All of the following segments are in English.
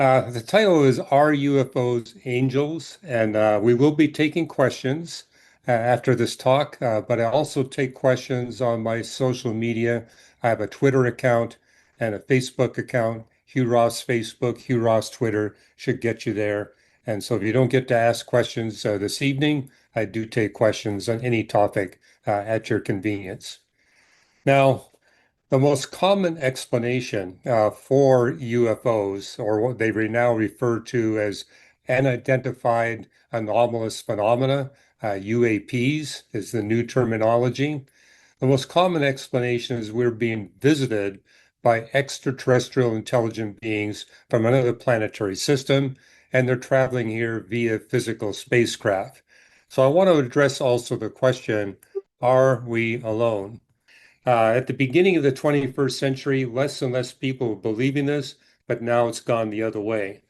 The title is Are UFOs Angels? And we will be taking questions after this talk, but I also take questions on my social media. I have a Twitter account and a Facebook account. Hugh Ross Facebook, Hugh Ross Twitter should get you there. And so if you don't get to ask questions this evening, I do take questions on any topic at your convenience. Now, the most common explanation for UFOs, or what they now refer to as unidentified anomalous phenomena, UAPs is the new terminology. The most common explanation is we're being visited by extraterrestrial intelligent beings from another planetary system, and they're traveling here via physical spacecraft. So I want to address also the question, are we alone? At the beginning of the 21st century, less and less people were believing this, but now it's gone the other way.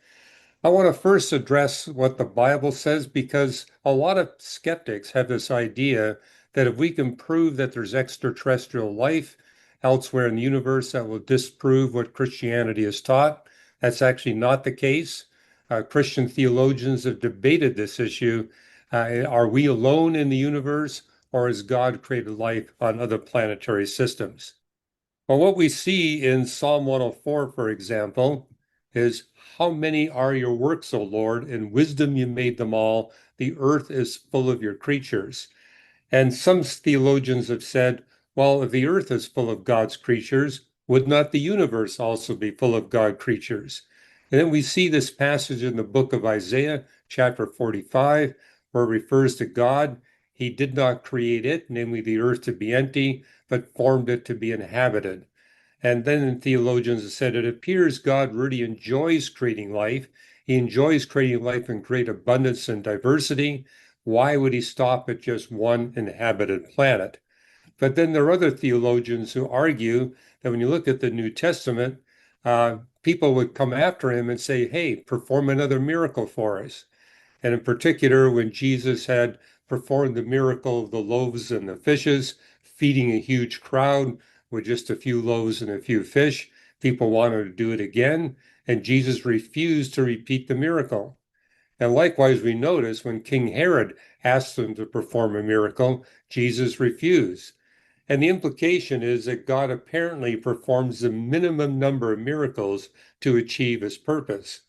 I want to first address what the Bible says because a lot of skeptics have this idea that if we can prove that there's extraterrestrial life elsewhere in the universe, that will disprove what Christianity has taught. That's actually not the case. Christian theologians have debated this issue. Are we alone in the universe, or has God created life on other planetary systems? Well, what we see in Psalm 104, for example, is how many are your works, O Lord? In wisdom you made them all. The earth is full of your creatures. And some theologians have said, well, if the earth is full of God's creatures, would not the universe also be full of God creatures? And then we see this passage in the book of Isaiah, chapter 45, where it refers to God. He did not create it, namely the earth, to be empty, but formed it to be inhabited. And then theologians have said it appears God really enjoys creating life. He enjoys creating life in great abundance and diversity. Why would he stop at just one inhabited planet? But then there are other theologians who argue that when you look at the New Testament, people would come after him and say, hey, perform another miracle for us. And in particular, when Jesus had performed the miracle of the loaves and the fishes, feeding a huge crowd with just a few loaves and a few fish, people wanted to do it again, and Jesus refused to repeat the miracle. And likewise, we notice when King Herod asked him to perform a miracle, Jesus refused. And the implication is that God apparently performs the minimum number of miracles to achieve his purpose.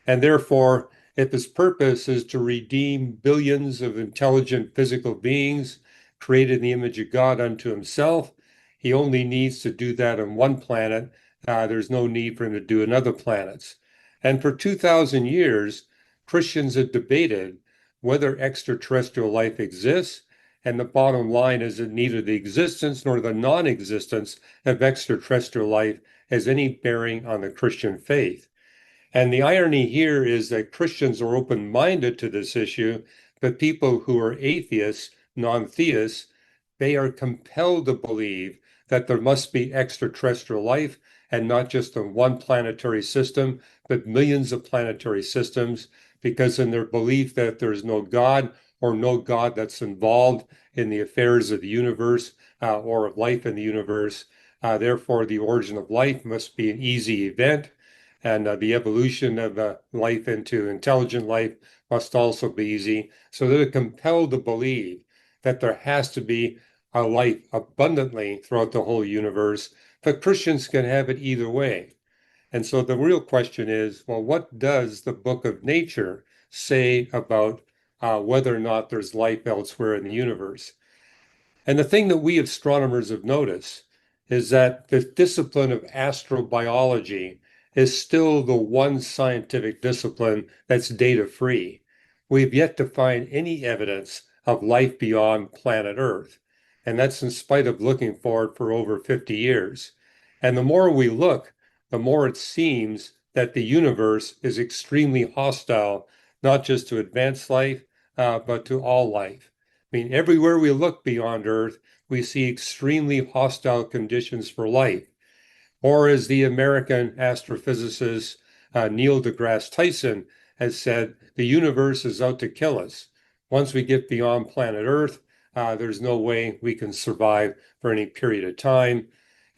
And therefore, if his purpose is to redeem billions of intelligent physical beings created in the image of God unto himself, he only needs to do that on one planet. There's no need for him to do it on other planets. And for 2,000 years, Christians have debated whether extraterrestrial life exists. And the bottom line is that neither the existence nor the non-existence of extraterrestrial life has any bearing on the Christian faith. And the irony here is that Christians are open-minded to this issue, but people who are atheists, non-theists, they are compelled to believe that there must be extraterrestrial life and not just in one planetary system, but millions of planetary systems, because in their belief that there is no God or no God that's involved in the affairs of the universe or of life in the universe, therefore the origin of life must be an easy event. And the evolution of life into intelligent life must also be easy. So they're compelled to believe that there has to be a life abundantly throughout the whole universe, but Christians can have it either way. And so the real question is, well, what does the book of nature say about whether or not there's life elsewhere in the universe? And the thing that we astronomers have noticed is that the discipline of astrobiology is still the one scientific discipline that's data free. We've yet to find any evidence of life beyond planet Earth. And that's in spite of looking for it for over 50 years. And the more we look, the more it seems that the universe is extremely hostile, not just to advanced life, but to all life. I mean, everywhere we look beyond Earth, we see extremely hostile conditions for life. Or as the American astrophysicist Neil deGrasse Tyson has said, the universe is out to kill us. Once we get beyond planet Earth, there's no way we can survive for any period of time.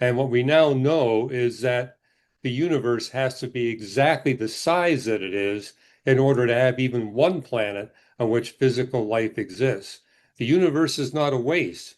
And what we now know is that the universe has to be exactly the size that it is in order to have even one planet on which physical life exists. The universe is not a waste.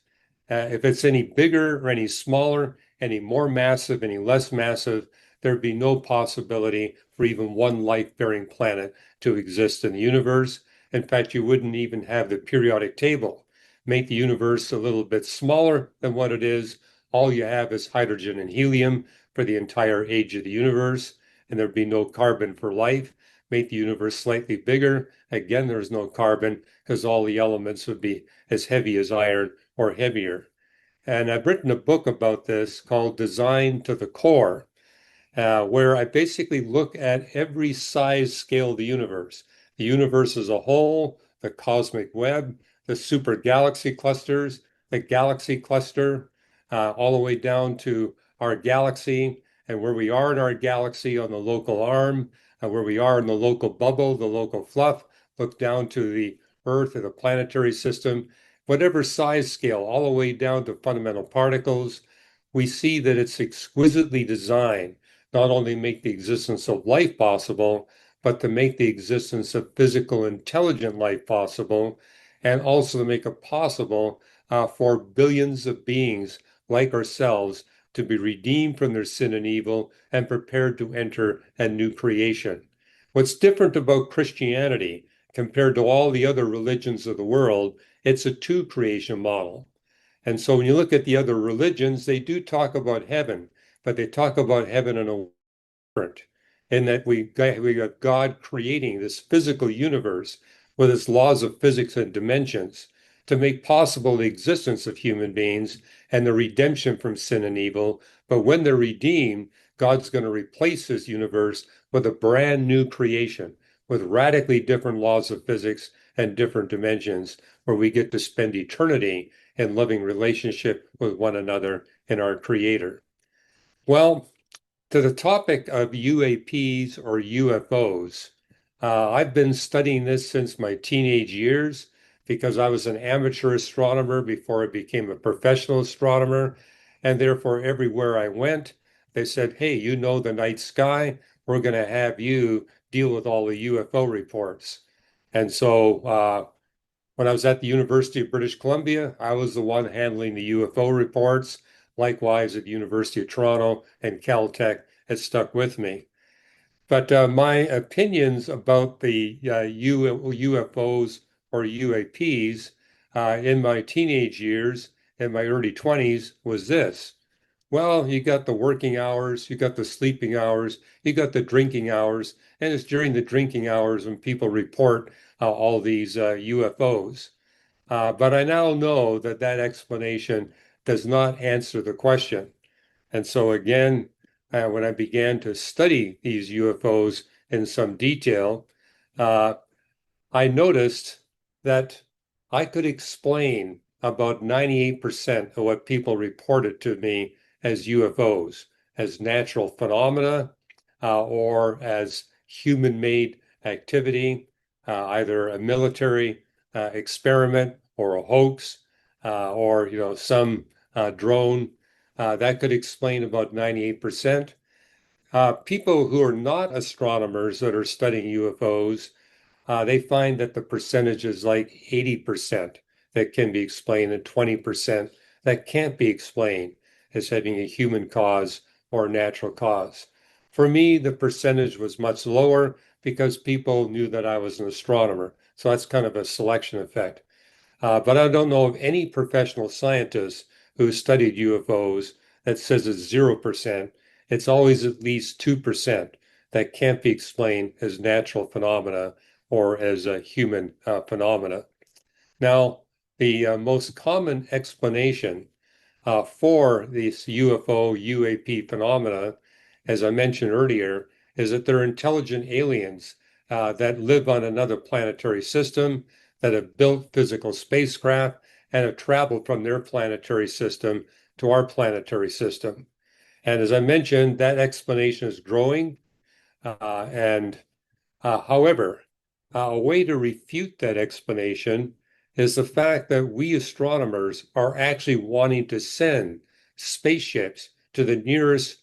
If it's any bigger or any smaller, any more massive, any less massive, there'd be no possibility for even one life-bearing planet to exist in the universe. In fact, you wouldn't even have the periodic table. Make the universe a little bit smaller than what it is. All you have is hydrogen and helium for the entire age of the universe, and there'd be no carbon for life. Make the universe slightly bigger. Again, there's no carbon because all the elements would be as heavy as iron or heavier. And I've written a book about this called Design to the Core, where I basically look at every size scale of the universe as a whole, the cosmic web, the super galaxy clusters, the galaxy cluster, all the way down to our galaxy and where we are in our galaxy on the local arm, where we are in the local bubble, the local fluff, look down to the Earth or the planetary system, whatever size scale, all the way down to fundamental particles. We see that it's exquisitely designed not only make the existence of life possible, but to make the existence of physical intelligent life possible, and also to make it possible for billions of beings like ourselves to be redeemed from their sin and evil and prepared to enter a new creation. What's different about Christianity compared to all the other religions of the world, it's a two creation model. And so when you look at the other religions, they do talk about heaven, but they talk about heaven in a different in that we got God creating this physical universe with its laws of physics and dimensions to make possible the existence of human beings and the redemption from sin and evil. But when they're redeemed, God's going to replace this universe with a brand new creation with radically different laws of physics and different dimensions where we get to spend eternity in loving relationship with one another and our Creator. Well, to the topic of UAPs or UFOs, I've been studying this since my teenage years because I was an amateur astronomer before I became a professional astronomer. And therefore, everywhere I went, they said, hey, you know the night sky. We're going to have you deal with all the UFO reports. And so when I was at the University of British Columbia, I was the one handling the UFO reports. Likewise, at the University of Toronto and Caltech, it stuck with me. But my opinions about the UFOs or UAPs in my teenage years, in my early 20s, was this. Well, you got the working hours, you got the sleeping hours, you got the drinking hours, and it's during the drinking hours when people report all these UFOs. But I now know that that explanation does not answer the question. And so again, when I began to study these UFOs in some detail, uh, I noticed that I could explain about 98% of what people reported to me as UFOs, as natural phenomena, or as human-made activity, either a military experiment or a hoax, or some drone. That could explain about 98%. People who are not astronomers that are studying UFOs they find that the percentage is like 80% that can be explained and 20% that can't be explained as having a human cause or a natural cause. For me, the percentage was much lower because people knew that I was an astronomer. So that's kind of a selection effect. But I don't know of any professional scientist who studied UFOs that says it's 0%. It's always at least 2% that can't be explained as natural phenomena or as a human phenomena. Now, the most common explanation for these UFO, UAP phenomena, as I mentioned earlier, is that they're intelligent aliens that live on another planetary system, that have built physical spacecraft, and have traveled from their planetary system to our planetary system. And as I mentioned, that explanation is growing. And however, a way to refute that explanation is the fact that we astronomers are actually wanting to send spaceships to the nearest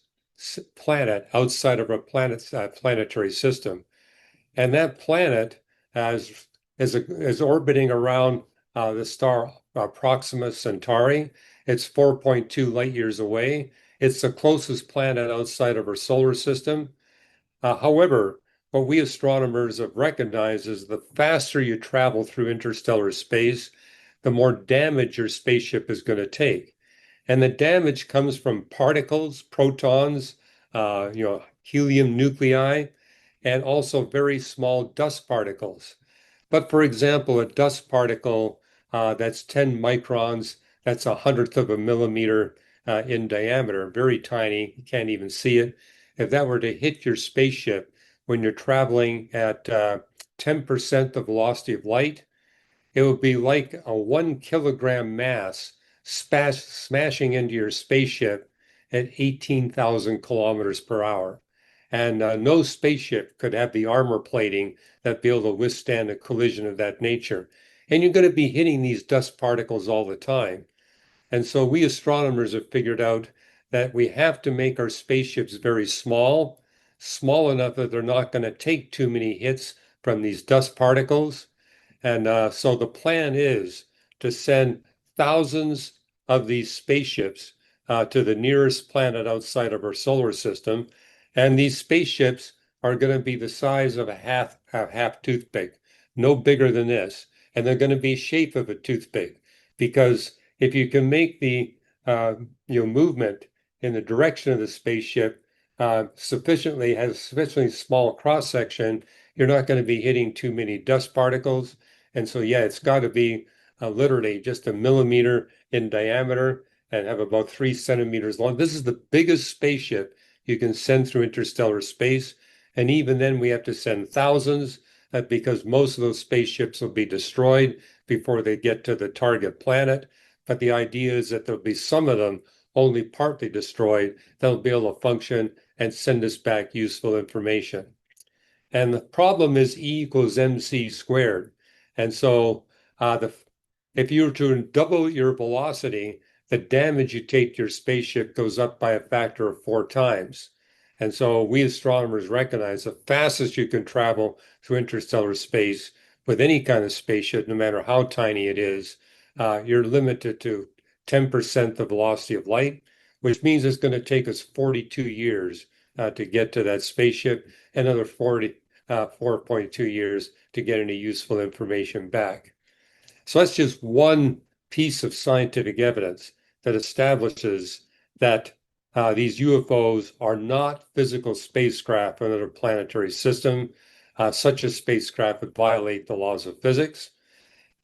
planet outside of our planetary system. And that planet is orbiting around the star Proxima Centauri. It's 4.2 light years away. It's the closest planet outside of our solar system. However, what we astronomers have recognized is the faster you travel through interstellar space, the more damage your spaceship is going to take. And the damage comes from particles, protons, helium nuclei, and also very small dust particles. But for example, a dust particle that's 10 microns, that's a hundredth of a millimeter in diameter, very tiny, you can't even see it. If that were to hit your spaceship when you're traveling at 10% the velocity of light, it would be like a 1 kilogram mass smashing into your spaceship at 18,000 kilometers per hour. And no spaceship could have the armor plating that be able to withstand a collision of that nature. And you're going to be hitting these dust particles all the time. And so we astronomers have figured out that we have to make our spaceships very small, small enough that they're not going to take too many hits from these dust particles. And so the plan is to send thousands of these spaceships to the nearest planet outside of our solar system. And these spaceships are going to be the size of a half toothpick, no bigger than this. And they're going to be shape of a toothpick because if you can make the movement in the direction of the spaceship has sufficiently small cross section, you're not going to be hitting too many dust particles. And so, yeah, it's got to be literally just a millimeter in diameter and have about 3 centimeters long. This is the biggest spaceship you can send through interstellar space. And even then, we have to send thousands because most of those spaceships will be destroyed before they get to the target planet. But the idea is that there'll be some of them only partly destroyed that'll be able to function and send us back useful information. And the problem is E equals mc squared. And so if you were to double your velocity, the damage you take to your spaceship goes up by a factor of 4 times. And so we astronomers recognize the fastest you can travel through interstellar space with any kind of spaceship, no matter how tiny it is, you're limited to 10% the velocity of light, which means it's going to take us 42 years to get to that spaceship, another 4.2 years to get any useful information back. So that's just one piece of scientific evidence that establishes that these UFOs are not physical spacecraft in another planetary system. Such a spacecraft would violate the laws of physics.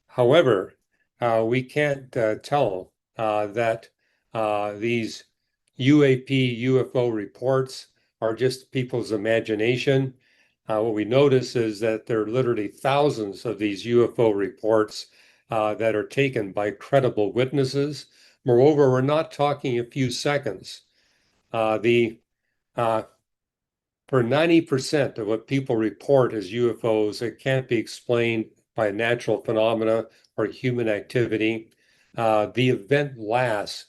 However, we can't tell that these UAP, UFO reports are just people's imagination. What we notice is that there are literally thousands of these UFO reports that are taken by credible witnesses. Moreover, we're not talking a few seconds. The For 90% of what people report as UFOs, it can't be explained by natural phenomena or human activity. The event lasts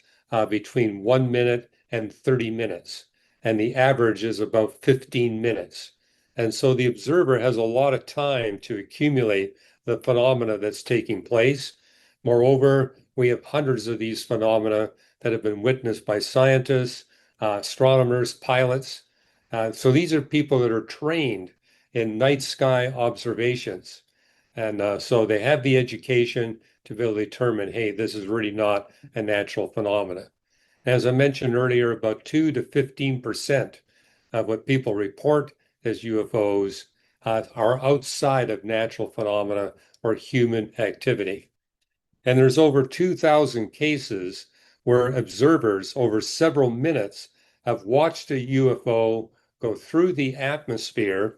between 1 minute and 30 minutes, and the average is about 15 minutes. And so the observer has a lot of time to accumulate the phenomena that's taking place. Moreover, we have hundreds of these phenomena that have been witnessed by scientists, astronomers, pilots. So these are people that are trained in night sky observations. And so they have the education to be able to determine, hey, this is really not a natural phenomena. As I mentioned earlier, about 2 to 15% of what people report as UFOs are outside of natural phenomena or human activity. And there's over 2,000 cases where observers over several minutes have watched a UFO go through the atmosphere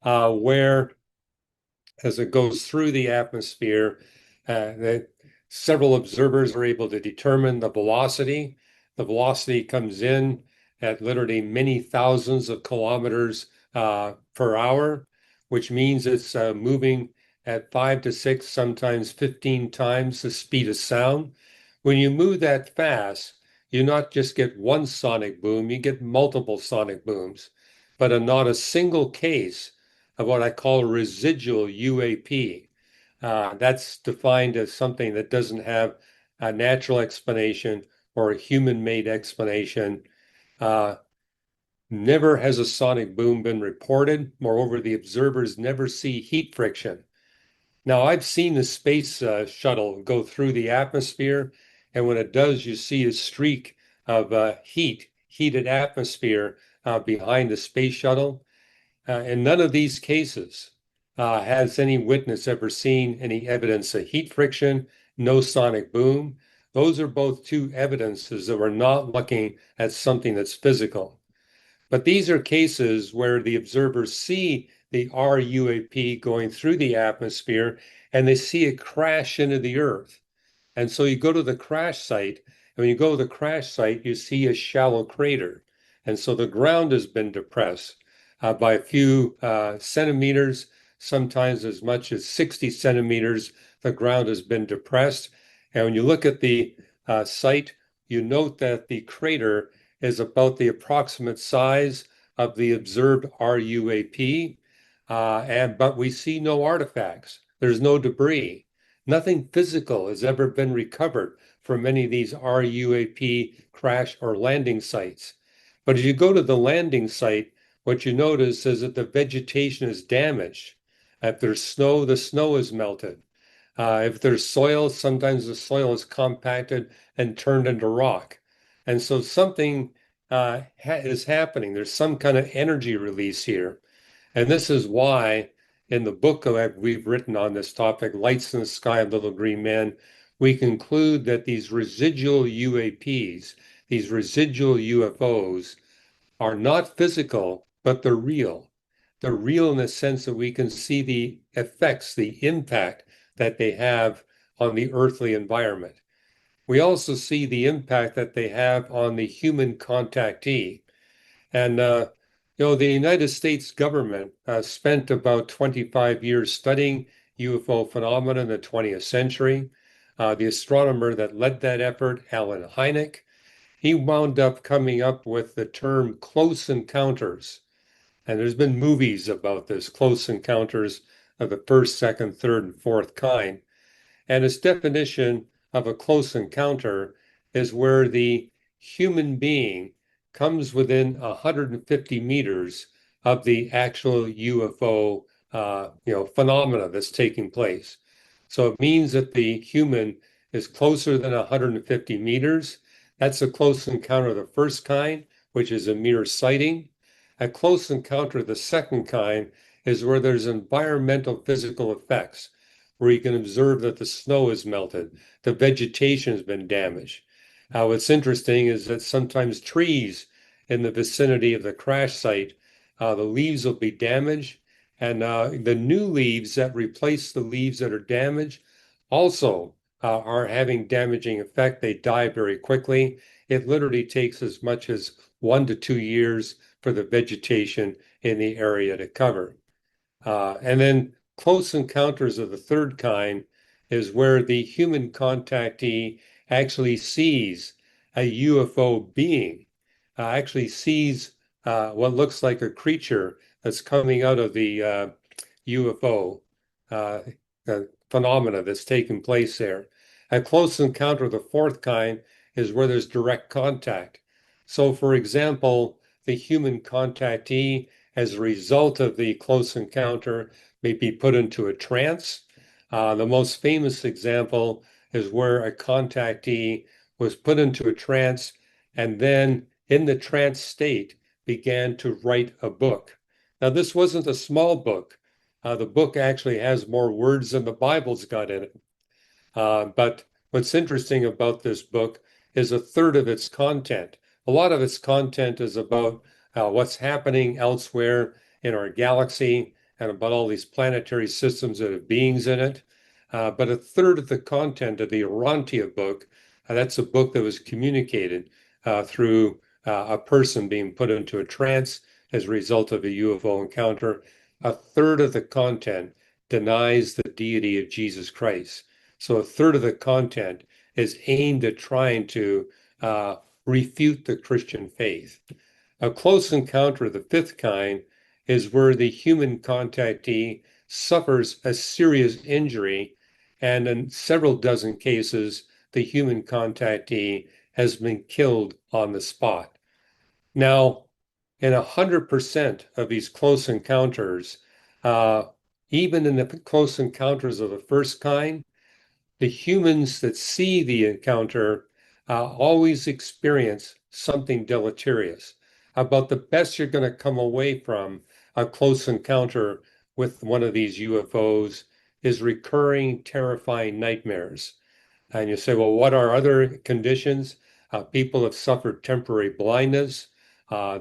where as it goes through the atmosphere, several observers are able to determine the velocity. The velocity comes in at literally many thousands of kilometers per hour, which means it's moving at 5 to 6, sometimes 15 times the speed of sound. When you move that fast, you not just get one sonic boom, you get multiple sonic booms, but not a single case of what I call residual UAP. That's defined as something that doesn't have a natural explanation or a human-made explanation. Uh, Never has a sonic boom been reported. Moreover, the observers never see heat friction. Now, I've seen the space shuttle go through the atmosphere, and when it does, you see a streak of heated atmosphere behind the space shuttle. In none of these cases has any witness ever seen any evidence of heat friction, no sonic boom. Those are both two evidences that we're not looking at something that's physical. But these are cases where the observers see the RUAP going through the atmosphere and they see it crash into the Earth. And so you go to the crash site, and when you go to the crash site, you see a shallow crater. And so the ground has been depressed by a few centimeters, sometimes as much as 60 centimeters. The ground has been depressed. And when you look at the site, you note that the crater is about the approximate size of the observed RUAP, but we see no artifacts. There's no debris. Nothing physical has ever been recovered from any of these RUAP crash or landing sites. But as you go to the landing site, what you notice is that the vegetation is damaged. If there's snow, the snow is melted. If there's soil, sometimes the soil is compacted and turned into rock. And so something is happening. There's some kind of energy release here. And this is why in the book that we've written on this topic, Lights in the Sky and Little Green Men, we conclude that these residual UAPs, these residual UFOs, are not physical, but they're real. They're real in the sense that we can see the effects, the impact that they have on the earthly environment. We also see the impact that they have on the human contactee. And the United States government spent about 25 years studying UFO phenomena in the 20th century. The astronomer that led that effort, Alan Hynek, he wound up coming up with the term close encounters. And there's been movies about this, close encounters of the first, second, third, and fourth kind. And its definition of a close encounter is where the human being comes within 150 meters of the actual UFO, phenomena that's taking place. So it means that the human is closer than 150 meters. That's a close encounter of the first kind, which is a mere sighting. A close encounter of the second kind is where there's environmental physical effects, where you can observe that the snow is melted, the vegetation has been damaged. What's interesting is that sometimes trees in the vicinity of the crash site, the leaves will be damaged, and the new leaves that replace the leaves that are damaged also are having damaging effect. They die very quickly. It literally takes as much as 1 to 2 years for the vegetation in the area to cover. And then close encounters of the third kind is where the human contactee actually sees a UFO being, actually sees what looks like a creature that's coming out of the UFO uh, phenomena that's taking place there. A close encounter of the fourth kind is where there's direct contact. So, for example, the human contactee, as a result of the close encounter, may be put into a trance. The most famous example is where a contactee was put into a trance and then, in the trance state, began to write a book. Now, this wasn't a small book. The book actually has more words than the Bible's got in it. But what's interesting about this book is a third of its content. A lot of its content is about what's happening elsewhere in our galaxy and about all these planetary systems that have beings in it. But a third of the content of the Urantia book, that's a book that was communicated through a person being put into a trance as a result of a UFO encounter. A third of the content denies the deity of Jesus Christ. So a third of the content is aimed at trying to refute the Christian faith. A close encounter, the fifth kind, is where the human contactee suffers a serious injury, and in several dozen cases, the human contactee has been killed on the spot. Now, in 100% of these close encounters, uh, even in the close encounters of the first kind, the humans that see the encounter always experience something deleterious. About the best you're going to come away from a close encounter with one of these UFOs is recurring, terrifying nightmares. And you say, well, what are other conditions? People have suffered temporary blindness.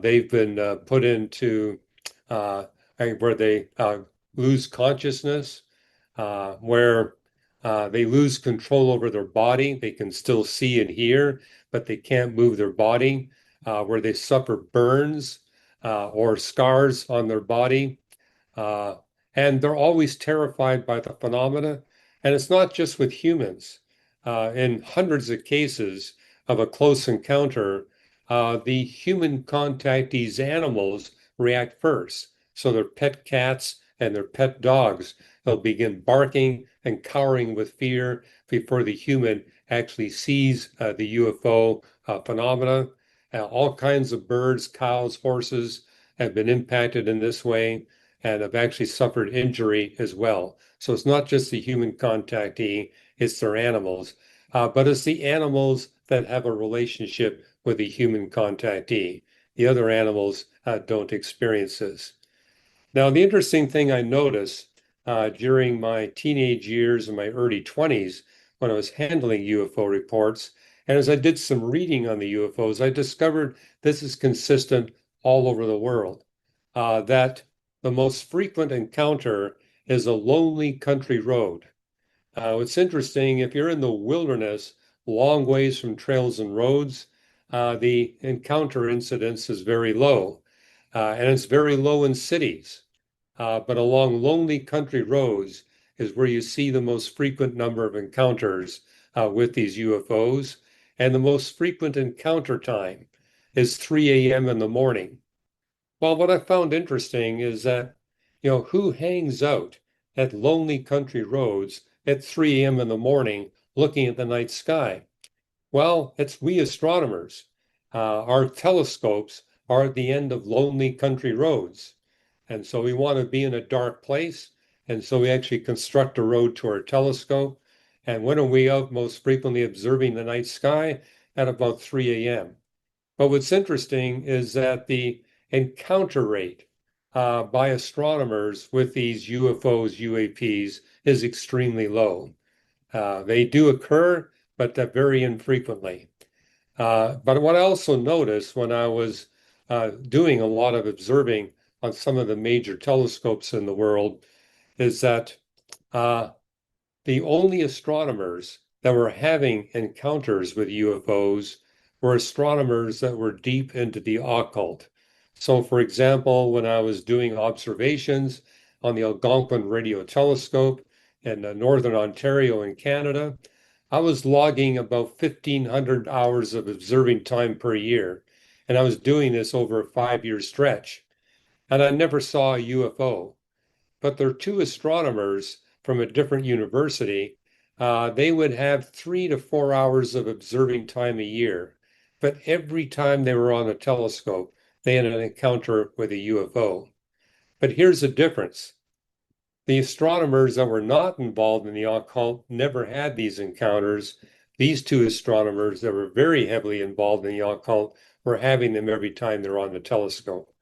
They've been put into uh, where they lose consciousness, where they lose control over their body. They can still see and hear, but they can't move their body, where they suffer burns or scars on their body. Uh, and they're always terrified by the phenomena. And it's not just with humans. In hundreds of cases of a close encounter, the human contactees animals react first. So their pet cats and their pet dogs will begin barking and cowering with fear before the human actually sees the UFO phenomena. All kinds of birds, cows, horses have been impacted in this way and have actually suffered injury as well. So it's not just the human contactee, it's their animals, but it's the animals that have a relationship with the human contactee. The other animals don't experience this. Now, the interesting thing I noticed during my teenage years and my early 20s when I was handling UFO reports, and as I did some reading on the UFOs, I discovered this is consistent all over the world, that the most frequent encounter is a lonely country road. It's interesting, if you're in the wilderness, long ways from trails and roads, the encounter incidence is very low. And it's very low in cities. But along lonely country roads is where you see the most frequent number of encounters with these UFOs. And the most frequent encounter time is 3 a.m. in the morning. Well, what I found interesting is that, who hangs out at lonely country roads at 3 a.m. in the morning looking at the night sky? Well, it's we astronomers. Our telescopes are at the end of lonely country roads. And so we want to be in a dark place. And so we actually construct a road to our telescope. And when are we out most frequently observing the night sky? At about 3 a.m. But what's interesting is that the encounter rate by astronomers with these UFOs, UAPs, is extremely low. They do occur, but very infrequently. But what I also noticed when I was doing a lot of observing on some of the major telescopes in the world is that uh, the only astronomers that were having encounters with UFOs were astronomers that were deep into the occult. So, for example, when I was doing observations on the Algonquin radio telescope in northern Ontario in Canada, I was logging about 1,500 hours of observing time per year. And I was doing this over a 5 year stretch. And I never saw a UFO. But there are two astronomers from a different university. They would have 3 to 4 hours of observing time a year. But every time they were on a telescope, they had an encounter with a UFO. But here's the difference. The astronomers that were not involved in the occult never had these encounters. These two astronomers that were very heavily involved in the occult were having them every time they're on the telescope.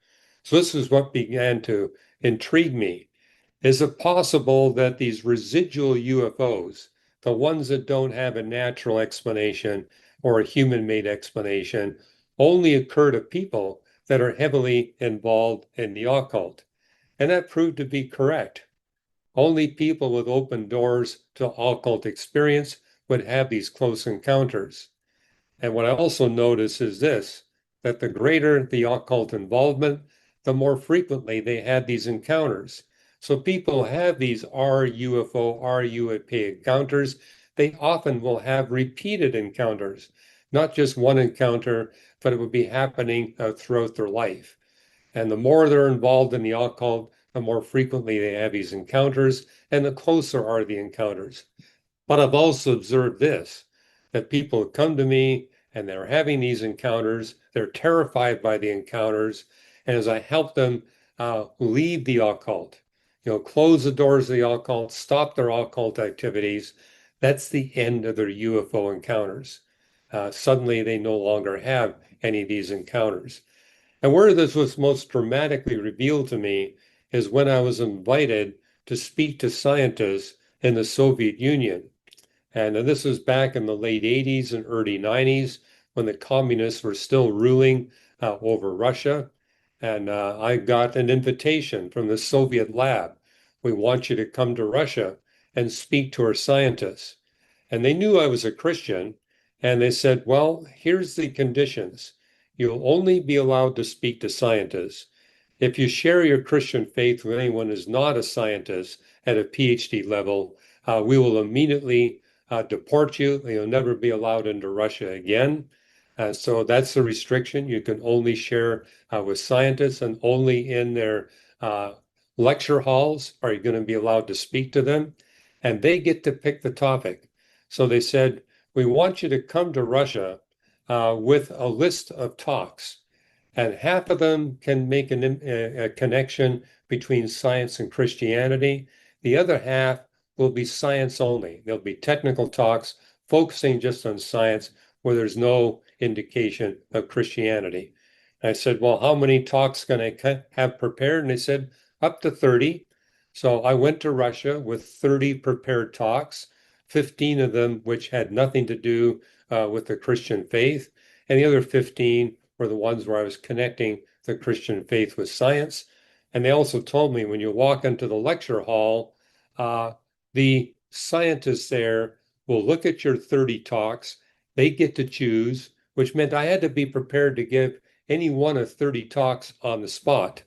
So this is what began to intrigue me. Is it possible that these residual UFOs, the ones that don't have a natural explanation or a human-made explanation, only occur to people that are heavily involved in the occult? And that proved to be correct. Only people with open doors to occult experience would have these close encounters. And what I also notice is this, that the greater the occult involvement, the more frequently they had these encounters. So people have these RUFO, RUAP encounters. They often will have repeated encounters. not just one encounter, but it would be happening throughout their life. And the more they're involved in the occult, the more frequently they have these encounters, and the closer are the encounters. But I've also observed this, that people come to me and they're having these encounters, they're terrified by the encounters, and as I help them leave the occult, close the doors of the occult, stop their occult activities, that's the end of their UFO encounters. Suddenly they no longer have any of these encounters. And where this was most dramatically revealed to me is when I was invited to speak to scientists in the Soviet Union. And this was back in the late 80s and early 90s when the communists were still ruling over Russia. And I got an invitation from the Soviet lab. We want you to come to Russia and speak to our scientists. And they knew I was a Christian. And they said, well, here's the conditions. You'll only be allowed to speak to scientists. If you share your Christian faith with anyone who's not a scientist at a PhD level, we will immediately deport you. You'll never be allowed into Russia again. So that's the restriction. You can only share with scientists, and only in their lecture halls are you going to be allowed to speak to them. And they get to pick the topic. So they said, we want you to come to Russia with a list of talks. And half of them can make a connection between science and Christianity. The other half will be science only. There'll be technical talks focusing just on science where there's no indication of Christianity. And I said, well, how many talks can I have prepared? And they said, up to 30. So I went to Russia with 30 prepared talks, 15 of them which had nothing to do with the Christian faith, and the other 15 were the ones where I was connecting the Christian faith with science. And they also told me when you walk into the lecture hall, the scientists there will look at your 30 talks. They get to choose, which meant I had to be prepared to give any one of 30 talks on the spot.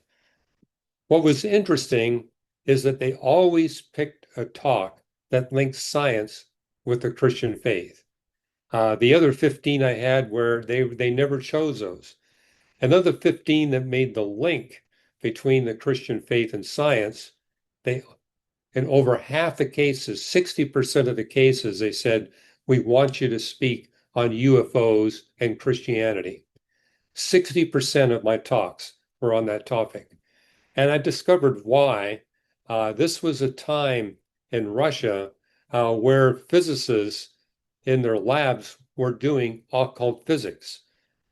What was interesting is that they always picked a talk that linked science with the Christian faith. The other 15 I had where they never chose those. Another 15 that made the link between the Christian faith and science, they in over half the cases, 60% of the cases, they said, we want you to speak on UFOs and Christianity. 60% of my talks were on that topic. And I discovered why. This was a time in Russia where physicists in their labs were doing occult physics.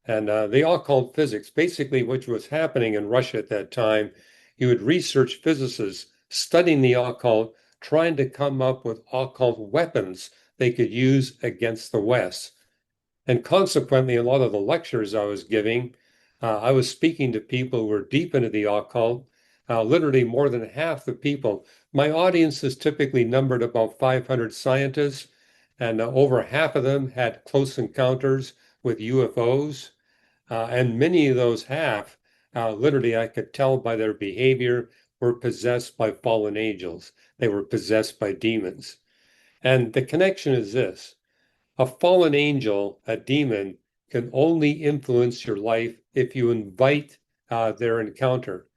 And the occult physics, basically what was happening in Russia at that time, you had research physicists studying the occult, trying to come up with occult weapons they could use against the West. And consequently, a lot of the lectures I was giving, I was speaking to people who were deep into the occult, literally more than half the people. My audience is typically numbered about 500 scientists, and over half of them had close encounters with UFOs. And many of those have, literally, I could tell by their behavior, were possessed by fallen angels. They were possessed by demons. And the connection is this. A fallen angel, a demon, can only influence your life if you invite their encounter.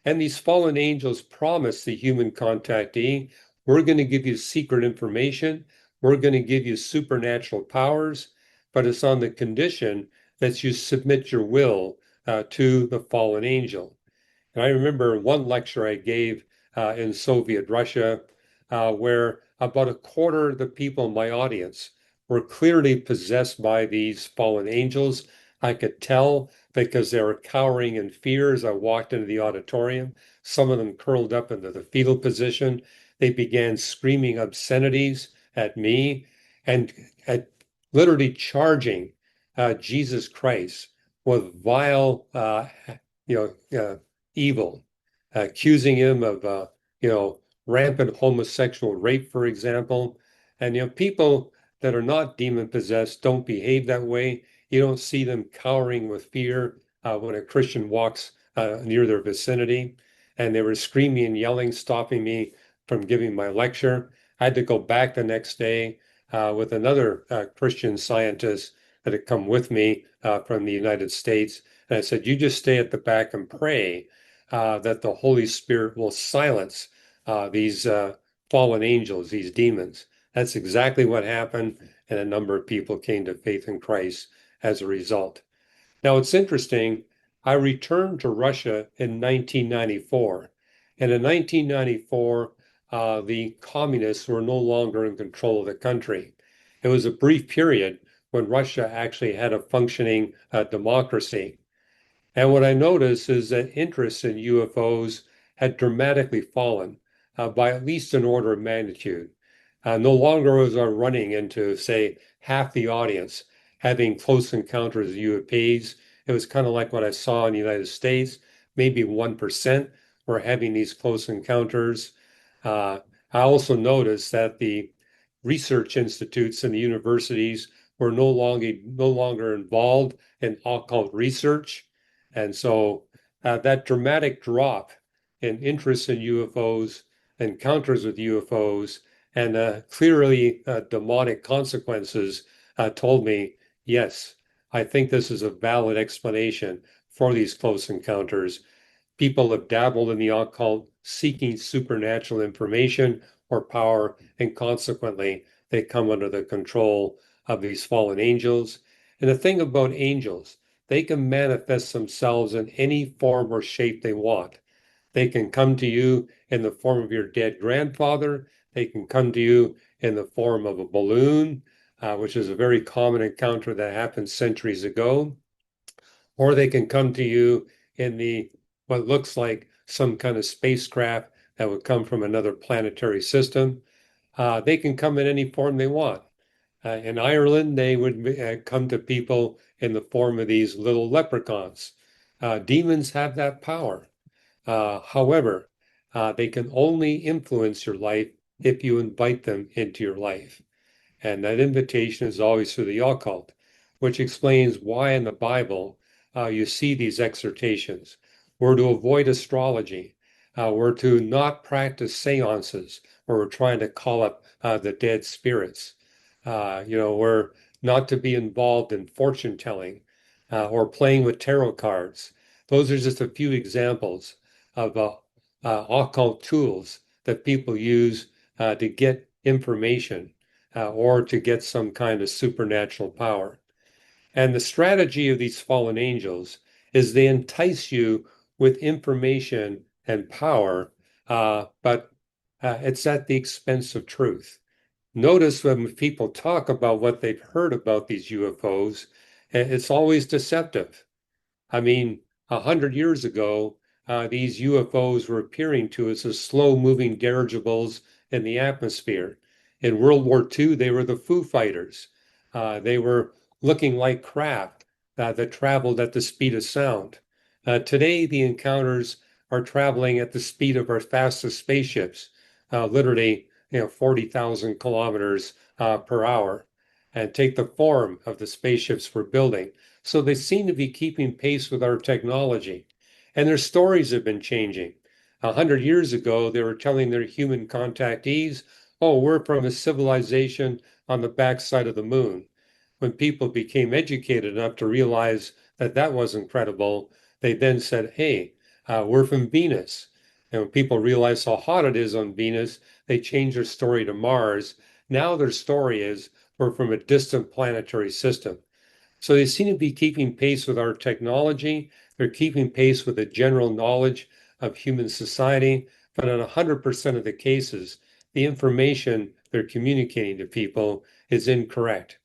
And these fallen angels promise the human contactee, we're going to give you secret information, we're going to give you supernatural powers, but it's on the condition that you submit your will to the fallen angel. And I remember one lecture I gave in Soviet Russia where about a quarter of the people in my audience were clearly possessed by these fallen angels. I could tell because they were cowering in fear as I walked into the auditorium. Some of them curled up into the fetal position. They began screaming obscenities at me and literally charging Jesus Christ with vile, evil, accusing him of, rampant homosexual rape, for example. And, people that are not demon possessed don't behave that way. You don't see them cowering with fear when a Christian walks near their vicinity. And they were screaming and yelling, stopping me from giving my lecture. I had to go back the next day with another Christian scientist that had come with me from the United States. And I said, you just stay at the back and pray that the Holy Spirit will silence these fallen angels, these demons. That's exactly what happened. And a number of people came to faith in Christ as a result. Now, it's interesting. I returned to Russia in 1994. And in 1994, the communists were no longer in control of the country. It was a brief period when Russia actually had a functioning democracy. And what I noticed is that interest in UFOs had dramatically fallen by at least an order of magnitude. No longer was I running into, say, half the audience having close encounters with UAPs. It was kind of like what I saw in the United States. Maybe 1% were having these close encounters. Uh, I also noticed that the research institutes and the universities were no longer involved in occult research. And so that dramatic drop in interest in UFOs, encounters with UFOs, and clearly demonic consequences told me, yes, I think this is a valid explanation for these close encounters. People have dabbled in the occult, seeking supernatural information or power, and consequently, they come under the control of these fallen angels. And the thing about angels, they can manifest themselves in any form or shape they want. They can come to you in the form of your dead grandfather. They can come to you in the form of a balloon, which is a very common encounter that happened centuries ago. Or they can come to you in the what looks like some kind of spacecraft that would come from another planetary system. They can come in any form they want. In Ireland, they would come to people in the form of these little leprechauns. Demons have that power. However, they can only influence your life if you invite them into your life. And that invitation is always through the occult, which explains why in the Bible you see these exhortations. We're to avoid astrology. We're to not practice seances where we're trying to call up the dead spirits. We're not to be involved in fortune telling or playing with tarot cards. Those are just a few examples of occult tools that people use to get information or to get some kind of supernatural power. And the strategy of these fallen angels is they entice you with information and power, but it's at the expense of truth. Notice when people talk about what they've heard about these UFOs, it's always deceptive. I mean, 100 years ago, these UFOs were appearing to us as slow-moving dirigibles in the atmosphere. In World War II, they were the Foo Fighters. They were looking like craft that traveled at the speed of sound. Today, the encounters are traveling at the speed of our fastest spaceships, literally, 40,000 kilometers per hour, and take the form of the spaceships we're building. So they seem to be keeping pace with our technology. And their stories have been changing. 100 years ago, they were telling their human contactees, oh, we're from a civilization on the backside of the moon. When people became educated enough to realize that that wasn't credible, they then said, hey, we're from Venus. And when people realized how hot it is on Venus, they changed their story to Mars. Now their story is we're from a distant planetary system. So they seem to be keeping pace with our technology. They're keeping pace with the general knowledge of human society. But in 100% of the cases, the information they're communicating to people is incorrect.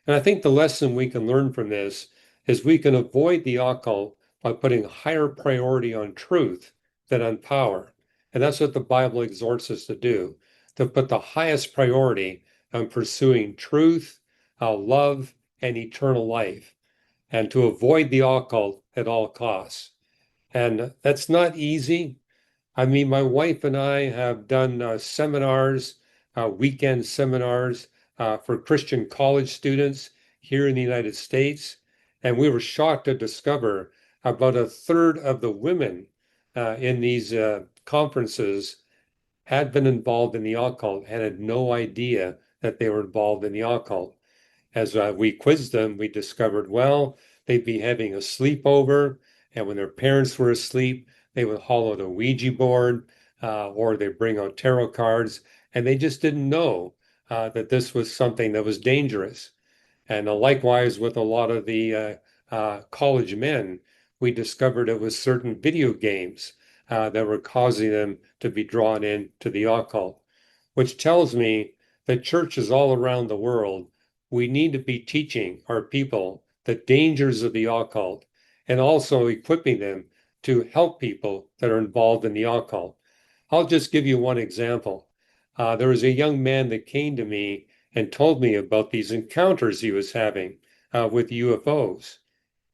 And I think the lesson we can learn from this is we can avoid the occult by putting higher priority on truth than on power. And that's what the Bible exhorts us to do, to put the highest priority on pursuing truth, love, and eternal life, and to avoid the occult at all costs. And that's not easy. I mean, my wife and I have done seminars, weekend seminars for Christian college students here in the United States. And we were shocked to discover about a third of the women in these conferences had been involved in the occult and had no idea that they were involved in the occult. As we quizzed them, we discovered, well, they'd be having a sleepover, and when their parents were asleep, they would haul out a Ouija board, or they bring out tarot cards, and they just didn't know that this was something that was dangerous. And likewise with a lot of the college men, we discovered it was certain video games that were causing them to be drawn into the occult, which tells me that churches all around the world, we need to be teaching our people the dangers of the occult and also equipping them to help people that are involved in the occult. I'll just give you one example. There was a young man that came to me and told me about these encounters he was having with UFOs.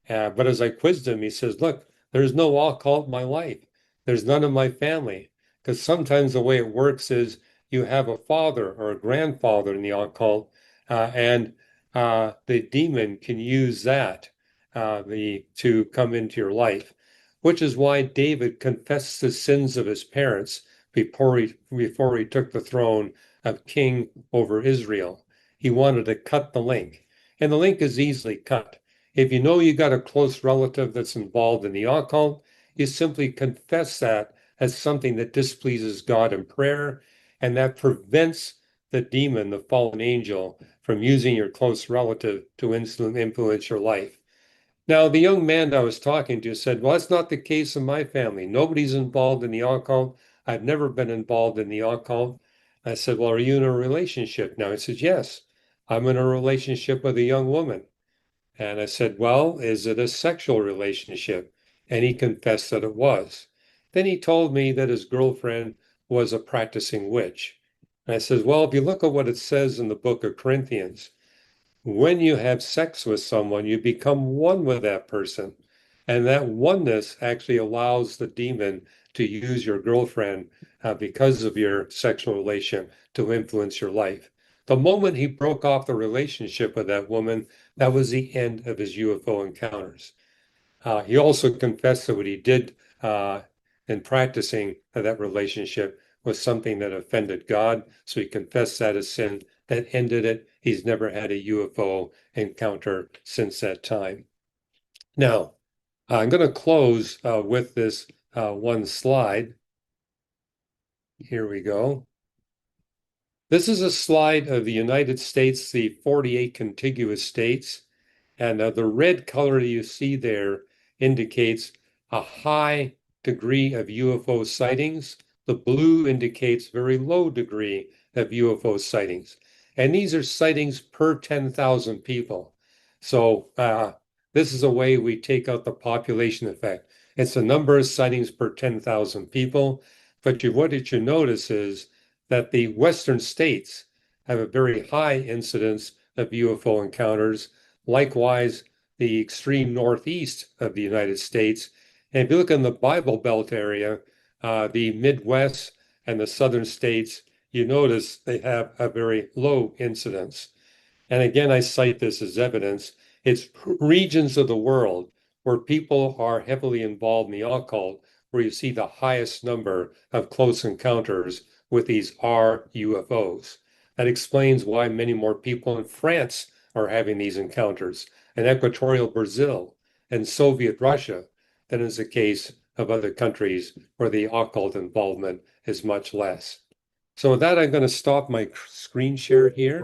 But as I quizzed him, he says, look, there's no occult in my life. There's none in my family. Because sometimes the way it works is you have a father or a grandfather in the occult, and the demon can use that to come into your life, which is why David confessed the sins of his parents before he took the throne of king over Israel. He wanted to cut the link, and the link is easily cut. If you know you got a close relative that's involved in the occult, you simply confess that as something that displeases God in prayer, and that prevents the demon, the fallen angel, from using your close relative to influence your life. Now, the young man I was talking to said, well, that's not the case in my family. Nobody's involved in the occult. I've never been involved in the occult. I said, well, are you in a relationship now? He says, yes, I'm in a relationship with a young woman. And I said, well, is it a sexual relationship? And he confessed that it was. Then he told me that his girlfriend was a practicing witch. And I said, well, if you look at what it says in the book of Corinthians, when you have sex with someone, you become one with that person. And that oneness actually allows the demon to use your girlfriend because of your sexual relation to influence your life. The moment he broke off the relationship with that woman, that was the end of his UFO encounters. He also confessed that what he did in practicing that relationship was something that offended God. So he confessed that as sin. That ended it. He's never had a UFO encounter since that time. Now, I'm going to close with this one slide. Here we go. This is a slide of the United States, the 48 contiguous states. And the red color you see there indicates a high degree of UFO sightings. The blue indicates very low degree of UFO sightings. And these are sightings per 10,000 people. So this is a way we take out the population effect. It's the number of sightings per 10,000 people. But what you notice is that the Western states have a very high incidence of UFO encounters. Likewise, the extreme northeast of the United States. And if you look in the Bible Belt area, the Midwest and the southern states, you notice they have a very low incidence. And again, I cite this as evidence. It's regions of the world where people are heavily involved in the occult, where you see the highest number of close encounters with these R UFOs. That explains why many more people in France are having these encounters, in equatorial Brazil and Soviet Russia, than is the case of other countries where the occult involvement is much less. So with that, I'm going to stop my screen share here.